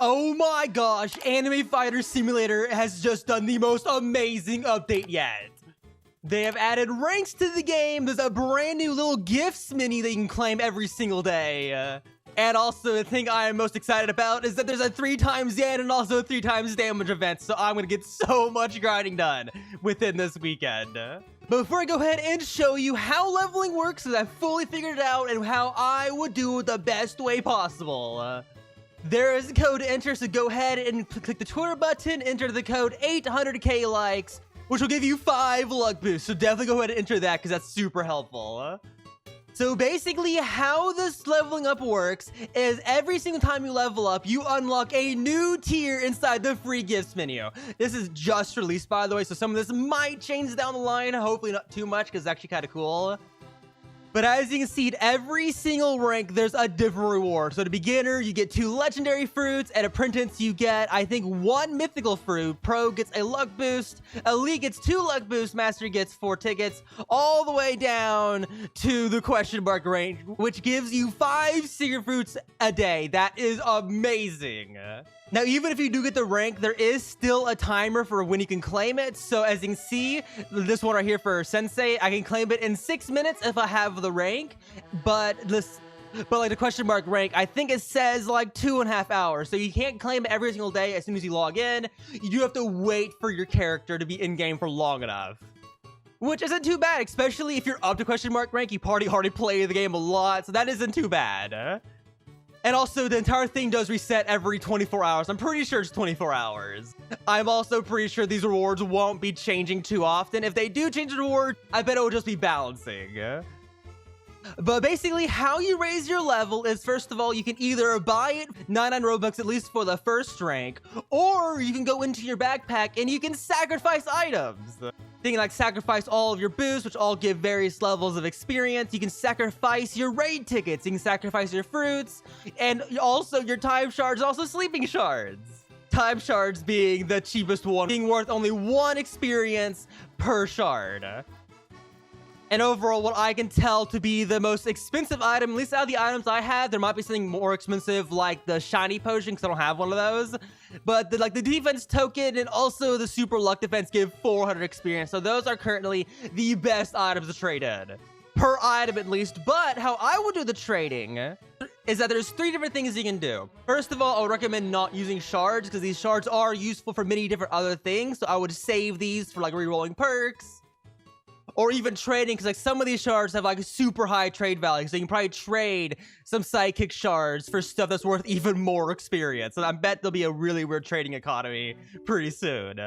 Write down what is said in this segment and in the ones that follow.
Oh my gosh, Anime Fighter Simulator has just done the most amazing update yet. They have added ranks to the game. There's a brand new little gifts menu that you can claim every single day. And also, the thing I am most excited about is that there's a 3x yen and also a 3x damage event. So I'm going to get so much grinding done within this weekend. But before I go ahead and show you how leveling works, because I've fully figured it out and how I would do it the best way possible. There is a code to enter, so go ahead and click the Twitter button, enter the code 800k likes, which will give you 5 luck boosts. So definitely go ahead and enter that because that's super helpful. So basically how this leveling up works is every single time you level up, you unlock a new tier inside the free gifts menu. This is just released, by the way, so some of this might change down the line. Hopefully not too much because it's actually kind of cool. But as you can see, at every single rank, there's a different reward. So to beginner, you get 2 legendary fruits. At apprentice, you get, I think, 1 mythical fruit. Pro gets a luck boost. Elite gets 2 luck boosts. Master gets 4 tickets. All the way down to the question mark range, which gives you 5 secret fruits a day. That is amazing. Now, even if you do get the rank, there is still a timer for when you can claim it. So as you can see, this one right here for Sensei, I can claim it in 6 minutes if I have the rank. But like the question mark rank, I think it says like 2.5 hours. So you can't claim it every single day as soon as you log in. You do have to wait for your character to be in game for long enough. Which isn't too bad, especially if you're up to question mark rank. You already play the game a lot, so that isn't too bad. And also, the entire thing does reset every 24 hours. I'm pretty sure it's 24 hours. I'm also pretty sure these rewards won't be changing too often. If they do change the reward, I bet it will just be balancing. But basically, how you raise your level is, first of all, you can either buy it 99 Robux, at least for the first rank, or you can go into your backpack and you can sacrifice items. You can like sacrifice all of your boosts, which all give various levels of experience. You can sacrifice your raid tickets. You can sacrifice your fruits, and also your time shards, also sleeping shards. Time shards being the cheapest one, being worth only 1 experience per shard. And overall, what I can tell to be the most expensive item, at least out of the items I have, there might be something more expensive like the shiny potion, because I don't have one of those. But the defense token and also the super luck defense give 400 experience. So those are currently the best items to trade in. Per item at least. But how I would do the trading is that there's 3 different things you can do. First of all, I would recommend not using shards, because these shards are useful for many different other things. So I would save these for like rerolling perks. Or even trading, because like some of these shards have like a super high trade value. So you can probably trade some sidekick shards for stuff that's worth even more experience. And I bet there'll be a really weird trading economy pretty soon.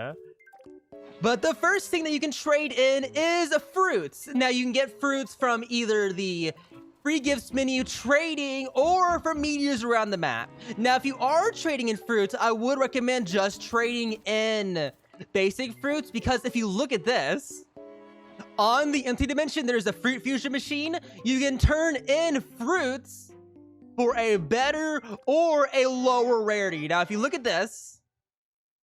But the first thing that you can trade in is fruits. Now you can get fruits from either the free gifts menu trading or from meteors around the map. Now if you are trading in fruits, I would recommend just trading in basic fruits, because if you look at this, on the empty dimension, there's a fruit fusion machine. You can turn in fruits for a better or a lower rarity. Now, if you look at this,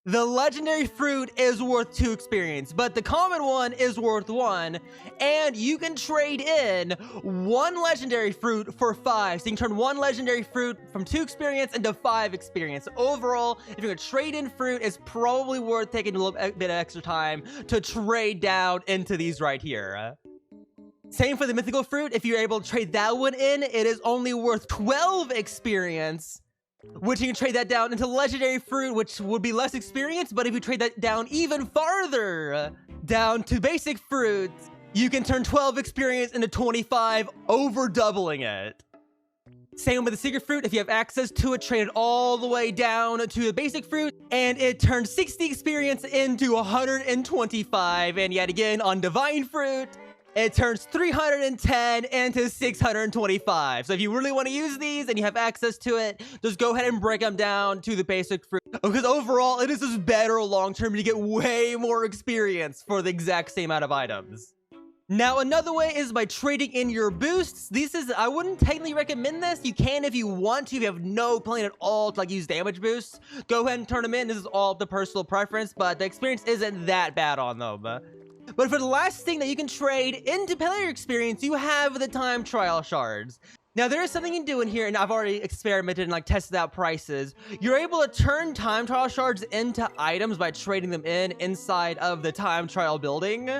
the legendary fruit is worth 2 experience, but the common one is worth 1. And you can trade in 1 legendary fruit for 5. So you can turn 1 legendary fruit from 2 experience into 5 experience. Overall, if you're gonna trade in fruit, it's probably worth taking a little bit of extra time to trade down into these right here. Same for the mythical fruit. If you're able to trade that one in, it is only worth 12 experience. Which you can trade that down into legendary fruit, which would be less experience. But if you trade that down even farther, down to basic fruit, you can turn 12 experience into 25, over doubling it. Same with the secret fruit. If you have access to it, trade it all the way down to the basic fruit, and it turns 60 experience into 125. And yet again, on divine fruit, it turns 310 into 625. So if you really want to use these and you have access to it, just go ahead and break them down to the basic fruit. Because overall, it is just better long-term. You get way more experience for the exact same amount of items. Now, another way is by trading in your boosts. I wouldn't technically recommend this. You can if you want to. If you have no plan at all to like use damage boosts, go ahead and turn them in. This is all up to personal preference, but the experience isn't that bad on them. But for the last thing that you can trade into player experience, you have the time trial shards. Now, there is something you can do in here, and I've already experimented and like tested out prices. You're able to turn time trial shards into items by trading them inside of the time trial building.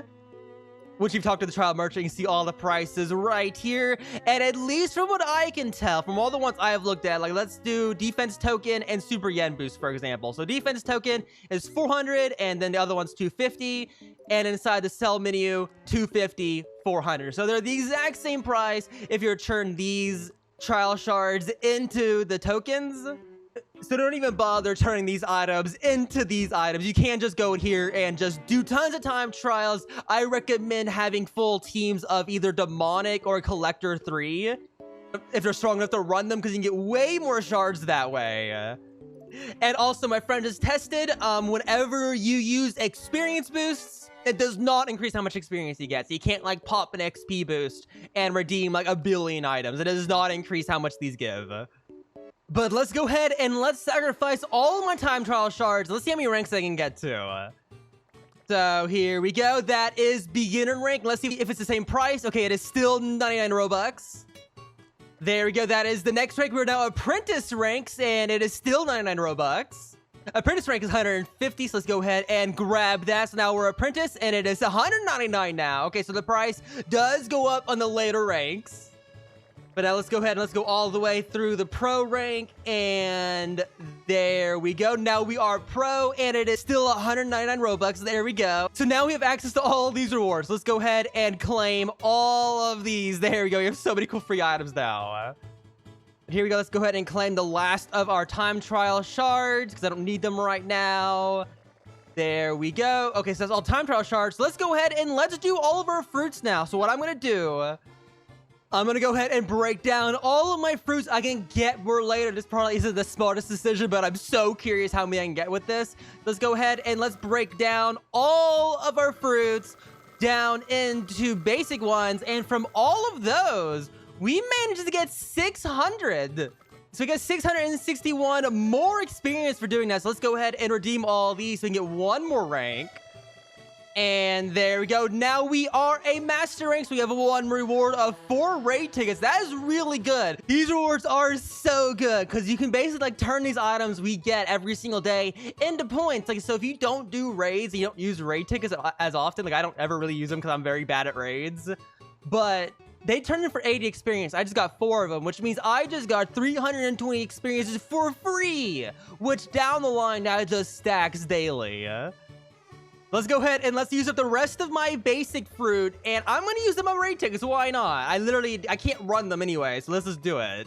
Once you've talked to the trial merchant, you can see all the prices right here. And at least from what I can tell, from all the ones I have looked at, like let's do defense token and super yen boost, for example. So defense token is 400, and then the other one's 250. And inside the sell menu, 250, 400. So they're the exact same price if you're turning these trial shards into the tokens. So don't even bother turning these items into these items. You can just go in here and just do tons of time trials. I recommend having full teams of either Demonic or Collector 3 if they're strong enough to run them, because you can get way more shards that way. And also, my friend has tested, whenever you use experience boosts, it does not increase how much experience you get. So you can't like pop an XP boost and redeem like 1 billion items. It does not increase how much these give. But let's go ahead and let's sacrifice all of my time trial shards. Let's see how many ranks I can get to. So here we go. That is beginner rank. Let's see if it's the same price. Okay, it is still 99 Robux. There we go. That is the next rank. We're now apprentice ranks, and it is still 99 Robux. Apprentice rank is 150, so let's go ahead and grab that. So now we're apprentice, and it is 199 now. Okay, so the price does go up on the later ranks. But now let's go ahead and let's go all the way through the pro rank, and there we go. Now we are pro, and it is still 199 Robux. There we go. So now we have access to all of these rewards. Let's go ahead and claim all of these. There we go. We have so many cool free items now. Here we go. Let's go ahead and claim the last of our time trial shards, because I don't need them right now. There we go. Okay, so that's all time trial shards. So let's go ahead and let's do all of our fruits now. So what I'm going to do, I'm going to go ahead and break down all of my fruits I can get more later. This probably isn't the smartest decision, but I'm so curious how many I can get with this. Let's go ahead and let's break down all of our fruits down into basic ones. And from all of those, we managed to get 600. So we got 661 more experience for doing that. So let's go ahead and redeem all these so we can get one more rank. And there we go. Now we are a master rank, so we have one reward of 4 raid tickets. That is really good. These rewards are so good because you can basically like turn these items we get every single day into points. Like, so if you don't do raids, you don't use raid tickets as often. Like, I don't ever really use them because I'm very bad at raids. But they turn in for 80 experience. I just got 4 of them, which means I just got 320 experiences for free, which down the line now just stacks daily. Let's go ahead and let's use up the rest of my basic fruit, and I'm going to use them on raid tickets. Why not? I can't run them anyway, so let's just do it.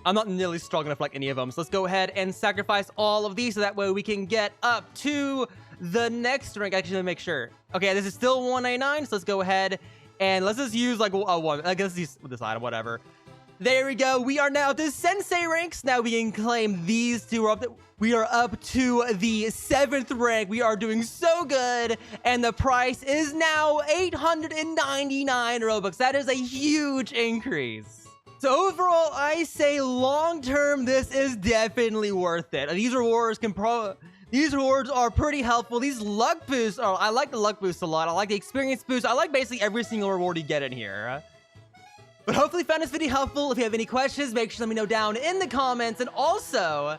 I'm not nearly strong enough like any of them, so let's go ahead and sacrifice all of these so that way we can get up to the next rank. Actually, let me make sure. Okay, this is still 199, so let's go ahead and let's just use like a one. I guess use this item, whatever. There we go. We are now to Sensei ranks. Now we can claim these two. We are up to the 7th rank. We are doing so good. And the price is now 899 Robux. That is a huge increase. So overall, I say long-term, this is definitely worth it. These rewards are pretty helpful. These luck boosts I like the luck boosts a lot. I like the experience boost. I like basically every single reward you get in here. But hopefully you found this video helpful. If you have any questions, make sure to let me know down in the comments. And also,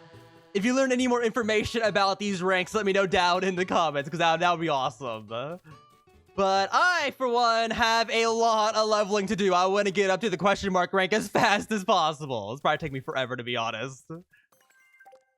if you learned any more information about these ranks, let me know down in the comments, because that would be awesome. But I, for one, have a lot of leveling to do. I want to get up to the question mark rank as fast as possible. It's probably take me forever, to be honest.